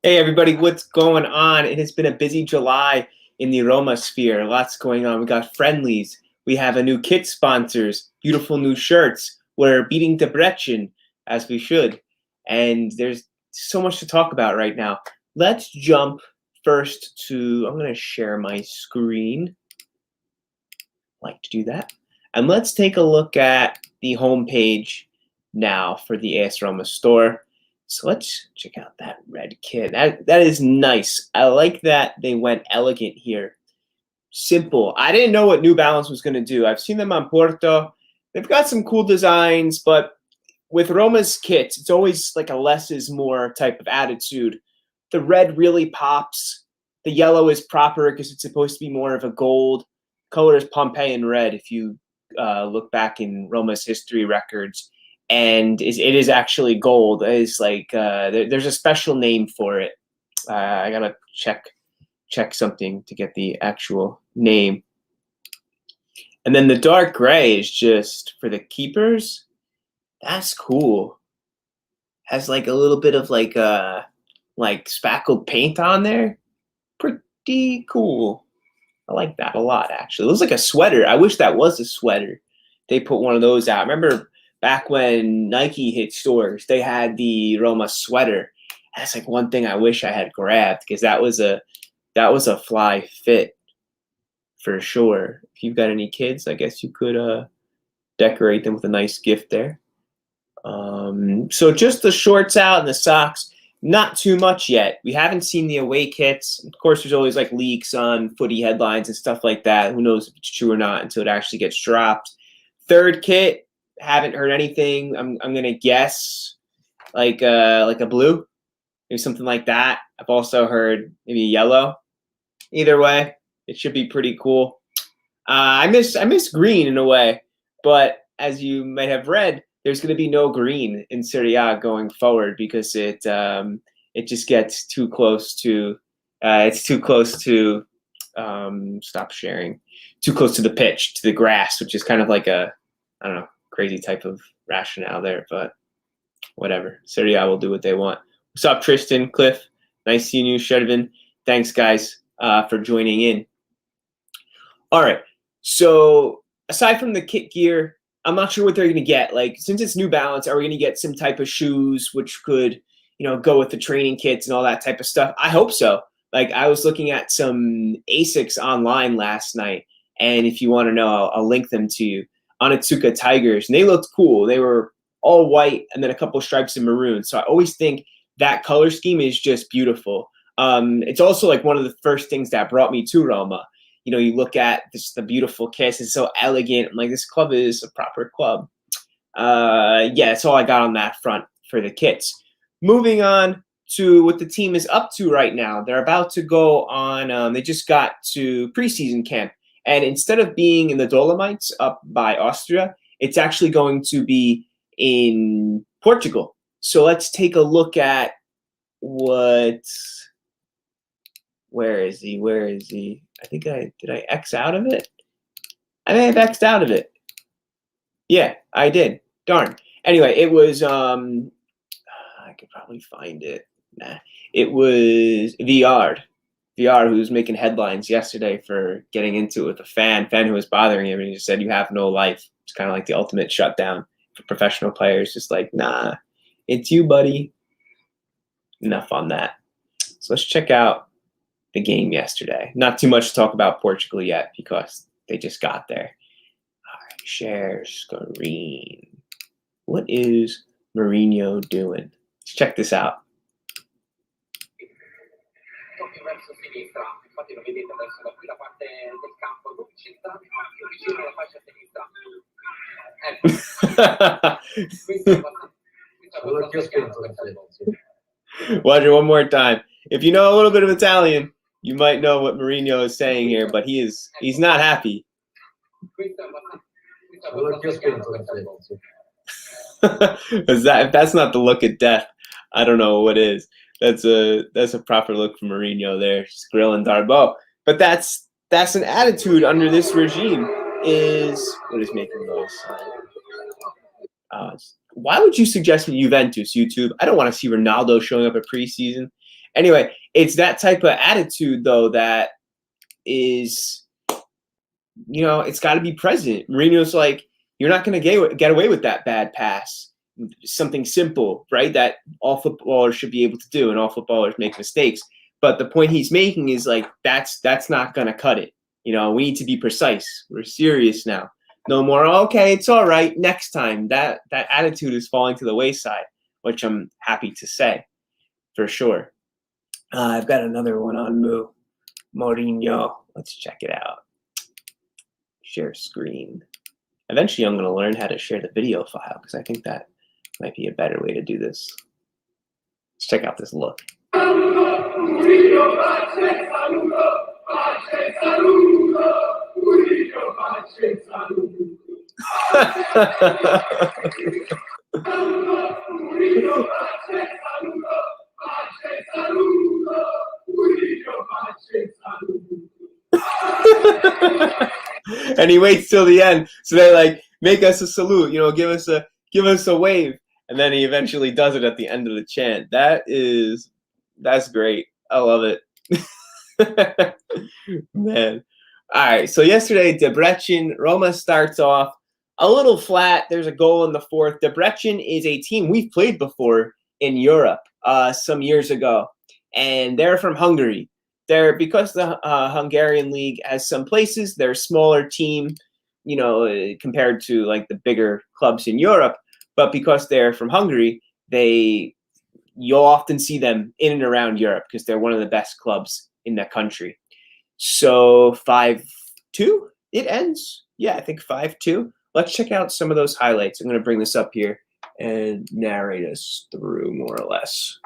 Hey everybody, what's going on? It has been a busy July in the Roma sphere. Lots going on. We got friendlies. We have a new kit sponsors, beautiful new shirts. We're beating Debrecen as we should. And there's so much to talk about right now. Let's jump first to, I'm going to share my screen. I like to do that. And let's take a look at the homepage now for the AS Roma store. So let's check out that red kit. That is nice. I like that they went elegant here. Simple. I didn't know what New Balance was going to do. I've seen them on Porto. They've got some cool designs, but with Roma's kits, it's always like a less is more type of attitude. The red really pops. The yellow is proper because it's supposed to be more of a gold. Color is Pompeian red if you look back in Roma's history records. And it is actually gold. It's like there's a special name for it. I gotta check something to get the actual name. And then the dark gray is just for the keepers. That's cool. Has like a little bit of like spackled paint on there. Pretty cool. I like that a lot, actually. It looks like a sweater. I wish that was a sweater. They put one of those out. Remember back when Nike hit stores, they had the Roma sweater. That's like one thing I wish I had grabbed because that was a fly fit for sure. If you've got any kids, I guess you could decorate them with a nice gift there. So just the shorts out and the socks. Not too much yet. We haven't seen the away kits. Of course, there's always like leaks on footy headlines and stuff like that. Who knows if it's true or not until it actually gets dropped. Third kit, haven't heard anything. I'm gonna guess like a blue, maybe something like that. I've also heard maybe yellow. Either way, it should be pretty cool. I miss green in a way, but as you might have read, there's going to be no green in Serie A going forward because it just gets too close to stop sharing, too close to the pitch, to the grass, which is kind of like a, I don't know, crazy type of rationale there, but whatever. Serie A will do what they want. What's up, Tristan, Cliff? Nice seeing you, Shedvin. Thanks, guys, for joining in. All right, so aside from the kit gear, I'm not sure what they're going to get. Like, since it's New Balance, are we going to get some type of shoes which could, go with the training kits and all that type of stuff? I hope so. Like, I was looking at some Asics online last night, and if you want to know, I'll link them to you. Onitsuka Tigers, and they looked cool. They were all white and then a couple stripes in maroon. So I always think that color scheme is just beautiful. It's also like one of the first things that brought me to Roma. You look at the beautiful kits. It's so elegant. I'm like, this club is a proper club. Yeah, that's all I got on that front for the kits. Moving on to what the team is up to right now. They're about to go on, they just got to preseason camp. And instead of being in the Dolomites up by Austria, it's actually going to be in Portugal. So let's take a look at where is he? I think did I X out of it? I may have X'd out of it. Yeah, I did. Darn. Anyway, it was, I could probably find it. Nah. It was VR, who was making headlines yesterday for getting into it with a fan who was bothering him, and he just said, "You have no life." It's kind of like the ultimate shutdown for professional players. Just like, nah, it's you, buddy. Enough on that. So let's check out the game yesterday. Not too much to talk about Portugal yet because they just got there. All right, share screen. What is Mourinho doing? Let's check this out. Verso sinistra, infatti lo vedete adesso da qui la parte del campo, lui centrale, più vicino alla fascia sinistra. Watch it one more time. If you know a little bit of Italian, you might know what Mourinho is saying here, but he's not happy. If that's not the look of death, I don't know what is. That's a proper look for Mourinho there, just grilling Darbo. But that's an attitude under this regime. What is making noise? Why would you suggest me Juventus, YouTube? I don't want to see Ronaldo showing up at preseason. Anyway, it's that type of attitude though that is, it's got to be present. Mourinho's like, you're not going to get away with that bad pass. Something simple, right? That all footballers should be able to do, and all footballers make mistakes. But the point he's making is like, that's not going to cut it. We need to be precise. We're serious now. No more, okay, it's all right, next time. That attitude is falling to the wayside, which I'm happy to say, for sure. I've got another one on Mourinho. Let's check it out. Share screen. Eventually, I'm going to learn how to share the video file because I think that might be a better way to do this. Let's check out this look. And he waits till the end, so they like make us a salute, give us a wave, and then he eventually does it at the end of the chant. That's great. I love it. Man. All right, so yesterday, Debrecen, Roma starts off a little flat. There's a goal in the fourth. Debrecen is a team we've played before in Europe some years ago, and they're from Hungary. Because the Hungarian league has some places, they're a smaller team, compared to like the bigger clubs in Europe. But because they're from Hungary, you'll often see them in and around Europe because they're one of the best clubs in that country. So 5-2, it ends. Yeah, I think 5-2. Let's check out some of those highlights. I'm going to bring this up here and narrate us through more or less.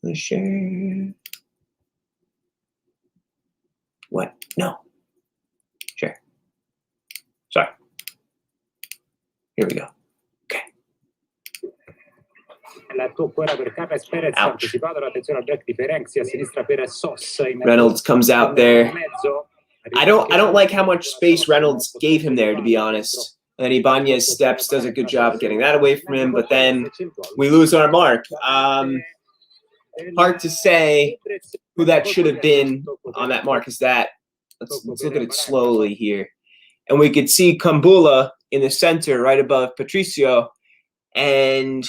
Let's share. What? No. Sure. Sorry. Here we go. Okay. Reynolds comes out there. I don't like how much space Reynolds gave him there, to be honest. And Ibanez steps, does a good job of getting that away from him, but then we lose our mark. Hard to say who that should have been on that mark. Is that? Let's look at it slowly here. And we could see Kumbula in the center right above Patricio. And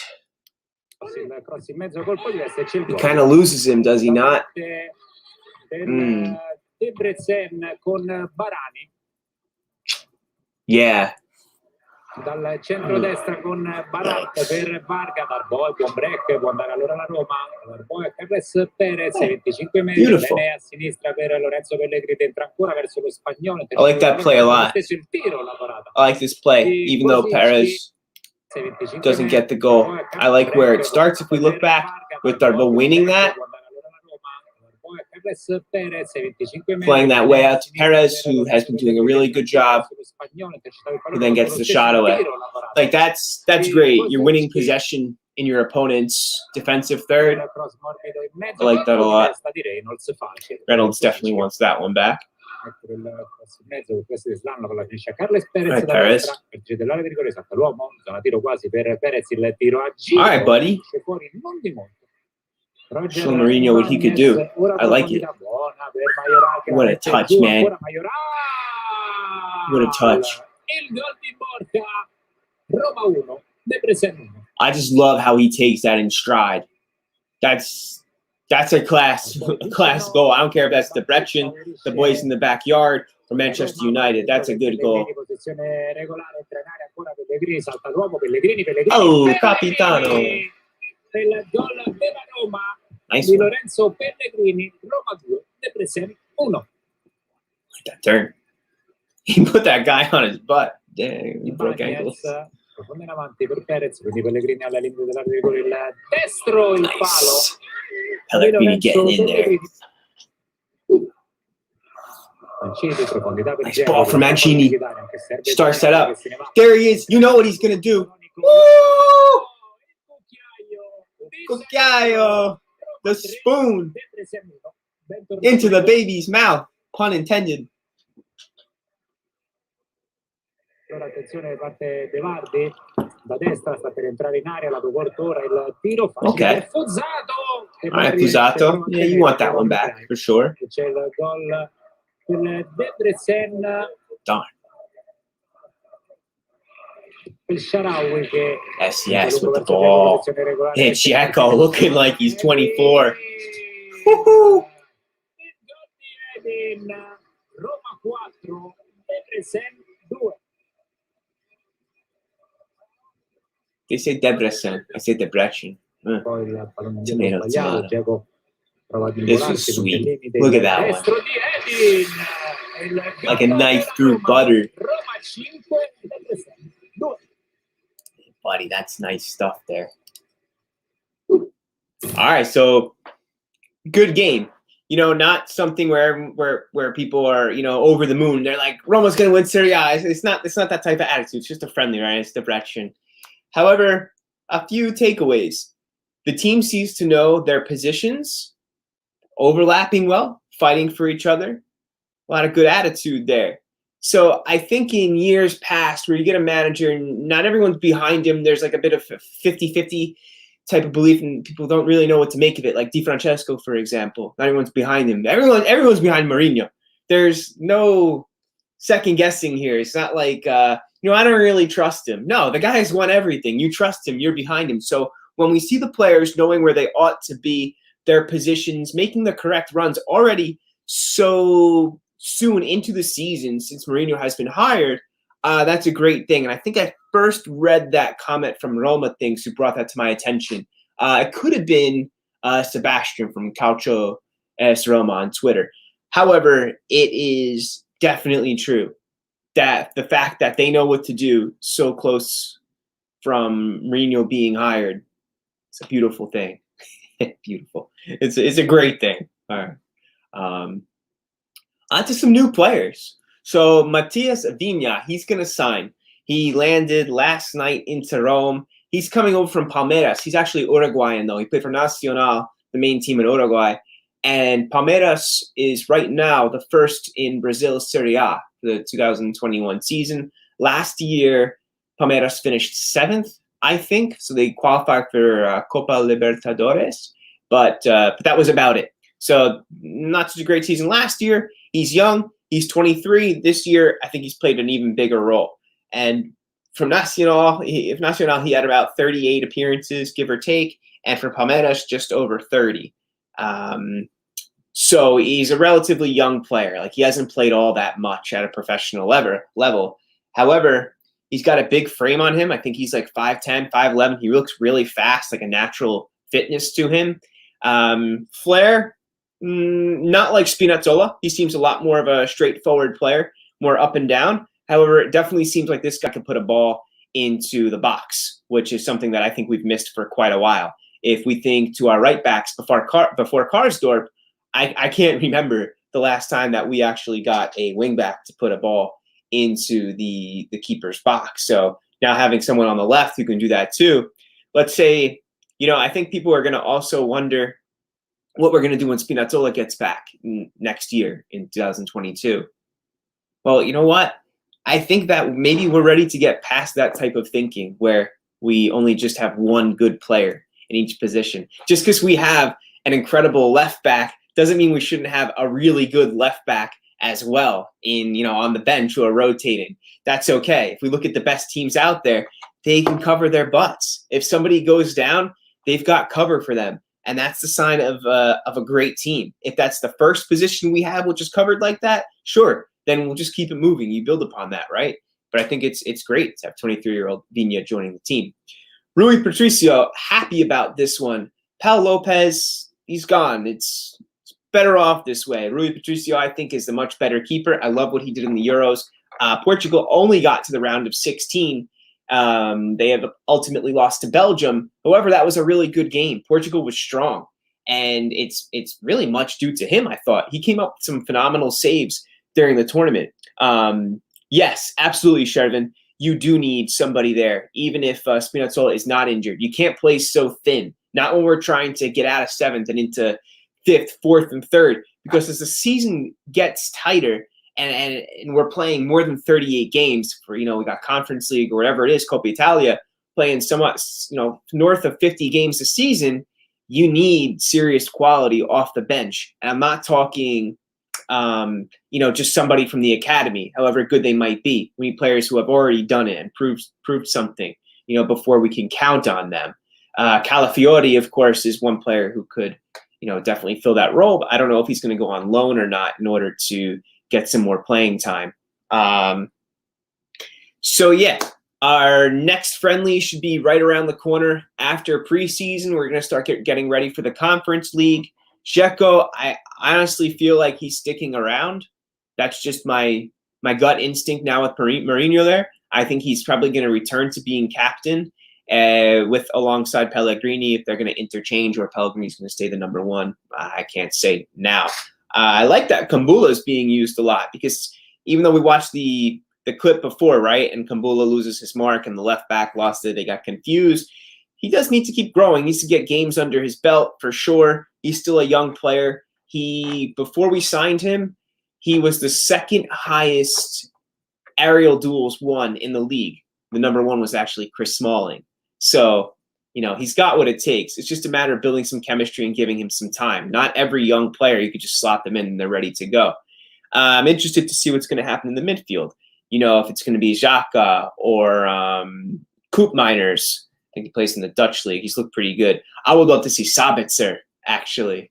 he kind of loses him, does he not? Yeah. Dal centro-destra con Barat per Varga, Darboe, buon break, può andare allora la Roma, Darboe, Carles Perez, 25 metri, bene a sinistra per Lorenzo Pellegrini, entra ancora verso lo spagnolo. I like that play a lot. I like this play, even though Perez doesn't get the goal. I like where it starts. If we look back with Darboe winning that, playing that way out to Perez, who has been doing a really good job, who then gets the shot away. Like that's great. You're winning possession in your opponent's defensive third. I like that a lot. Reynolds definitely wants that one back. Right, Perez. All right, buddy. Show Mourinho what he could do. I like it. What a touch, man. What a touch. I just love how he takes that in stride. That's a class goal. I don't care if that's Debrecen, the boys in the backyard, or Manchester United. That's a good goal. Oh, Capitano. Nice one. Lorenzo Pellegrini, Roma 2, Debrecen 1. Like that turn. He put that guy on his butt. Dang, he broke ankles. Profondo in avanti per Perez, quindi Pellegrini alla linea dell'area di rigore, il destro, il palo. Pellegrini getting in there. Nice ball from Mancini. Start set up. There he is. You know what he's going to do. Woo! Cucchiaio. The spoon into the baby's mouth. Pun intended. Allora attenzione da parte De Vardi, da destra sta per entrare in area la Ora il tiro facile, Fozzato All right, Pusato. Yeah, you want that one back for sure. C'è il gol del Debrecen. Darn. Il Shaarawy che Yes, with the ball. Hey, Chieko looking like he's 24. Woohoo! Roma 4, Debrecen 2. They say Debrecen. I say Debrecen. Poi il pallone Tomato, sbagliato, tomato. Dzeko prova a This is involarsi contro il sweet. limite. Look at that one. Destro di Edin. Like a knife through butter. Roma 5, Debrecen 2. Buddy, that's nice stuff there. All right, so good game. You know, not something where people are, you know, over the moon. They're like, Roma's going to win Serie A. It's not that type of attitude. It's just a friendly, right? It's Debrecen. However, a few takeaways. The team seems to know their positions, overlapping well, fighting for each other. A lot of good attitude there. So I think in years past where you get a manager and not everyone's behind him, there's like a bit of a 50-50 type of belief and people don't really know what to make of it. Like Di Francesco, for example. Not everyone's behind him. Everyone's behind Mourinho. There's no second guessing here. It's not like, I don't really trust him. No, the guy's won everything. You trust him. You're behind him. So when we see the players knowing where they ought to be, their positions, making the correct runs already so soon into the season since Mourinho has been hired, that's a great thing. And I think I first read that comment from Roma Things who brought that to my attention. It could have been Sebastian from Calcio S Roma on Twitter. However, it is definitely true that the fact that they know what to do so close from Mourinho being hired, it's a beautiful thing. Beautiful. It's a great thing. All right. On to some new players. So Matias Vina, he's going to sign. He landed last night into Rome. He's coming over from Palmeiras. He's actually Uruguayan, though. He played for Nacional, the main team in Uruguay. And Palmeiras is right now the first in Brazil's Serie A for the 2021 season. Last year, Palmeiras finished 7th, I think. So they qualified for Copa Libertadores. But that was about it. So not such a great season last year. He's young. He's 23. This year, I think he's played an even bigger role. And from Nacional, he had about 38 appearances, give or take. And for Palmeiras, just over 30. So he's a relatively young player. Like, he hasn't played all that much at a professional level. However, he's got a big frame on him. I think he's like 5'10", 5'11". He looks really fast, like a natural fitness to him. Flair, not like Spinazzola. He seems a lot more of a straightforward player, more up and down. However, it definitely seems like this guy can put a ball into the box, which is something that I think we've missed for quite a while. If we think to our right backs before Karsdorp, I can't remember the last time that we actually got a wing back to put a ball into the keeper's box. So now having someone on the left who can do that too. Let's say, I think people are going to also wonder what we're going to do when Spinazzola gets back next year in 2022. Well, you know what? I think that maybe we're ready to get past that type of thinking where we only just have one good player in each position. Just because we have an incredible left back doesn't mean we shouldn't have a really good left back as well on the bench or rotating. That's okay. If we look at the best teams out there, they can cover their butts. If somebody goes down, they've got cover for them. And that's the sign of a great team. If that's the first position we have, which is covered like that, sure, then we'll just keep it moving. You build upon that, right? But I think it's great to have 23-year-old Vina joining the team. Rui Patricio, happy about this one. Pau Lopez, he's gone. It's better off this way. Rui Patricio, I think, is the much better keeper. I love what he did in the Euros. Portugal only got to the round of 16. They have ultimately lost to Belgium. However, that was a really good game. Portugal was strong, and it's really much due to him, I thought. He came up with some phenomenal saves during the tournament. Yes, absolutely, Shervin. You do need somebody there, even if Spinazzola is not injured. You can't play so thin, not when we're trying to get out of 7th and into 5th, 4th, and 3rd, because as the season gets tighter, and we're playing more than 38 games for, we got Conference League or whatever it is, Coppa Italia, playing somewhat, north of 50 games a season, you need serious quality off the bench. And I'm not talking, just somebody from the academy, however good they might be. We need players who have already done it and proved something, before we can count on them. Calafiori, of course, is one player who could, definitely fill that role. But I don't know if he's going to go on loan or not in order to get some more playing time. So yeah, our next friendly should be right around the corner after preseason. We're going to start getting ready for the Conference League. Dzeko, I honestly feel like he's sticking around. That's just my gut instinct now with Mourinho there. I think he's probably going to return to being captain with alongside Pellegrini if they're going to interchange, or Pellegrini's going to stay the number one. I can't say now. I like that Kumbula is being used a lot, because even though we watched the clip before, right, and Kumbula loses his mark and the left back lost it, they got confused. He does need to keep growing. He needs to get games under his belt for sure. He's still a young player. Before we signed him, he was the second highest aerial duels won in the league. The number one was actually Chris Smalling. So, he's got what it takes. It's just a matter of building some chemistry and giving him some time. Not every young player, you could just slot them in and they're ready to go. I'm interested to see what's going to happen in the midfield. If it's going to be Xhaka or Koopmeiners. I think he plays in the Dutch league. He's looked pretty good. I would love to see Sabitzer, actually,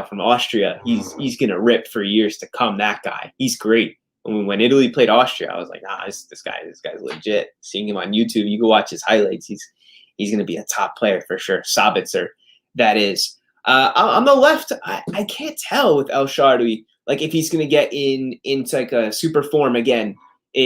from Austria. He's going to rip for years to come, that guy. He's great. When Italy played Austria, I was like, this guy's legit. Seeing him on YouTube, you can watch his highlights. He's going to be a top player for sure. Sabitzer, that is. On the left, I can't tell with El Shaarawy, like if he's going to get into like a super form again,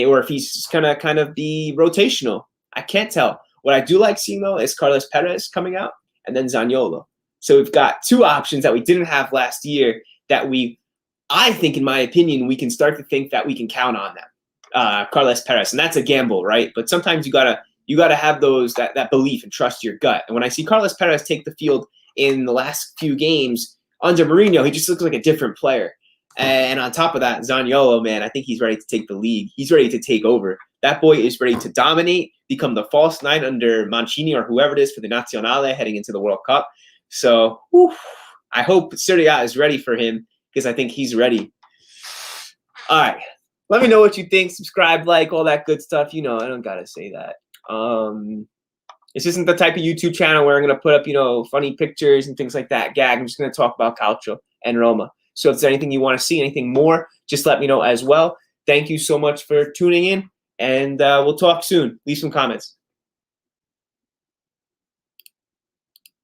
or if he's going to kind of be rotational. I can't tell. What I do like seeing, though, is Carlos Perez coming out and then Zaniolo. So we've got two options that we didn't have last year that I think, in my opinion, we can start to think that we can count on them. Carlos Perez, and that's a gamble, right? But sometimes you gotta have that belief and trust your gut. And when I see Carlos Perez take the field in the last few games under Mourinho, he just looks like a different player. And on top of that, Zaniolo, man, I think he's ready to take the league. He's ready to take over. That boy is ready to dominate, become the false nine under Mancini or whoever it is for the Nazionale heading into the World Cup. So I hope Serie A is ready for him, because I think he's ready. All right. Let me know what you think. Subscribe, like, all that good stuff. I don't got to say that. This isn't the type of YouTube channel where I'm going to put up, funny pictures and things like that. I'm just going to talk about Calcio and Roma. So if there's anything you want to see, anything more, just let me know as well. Thank you so much for tuning in, and we'll talk soon. Leave some comments.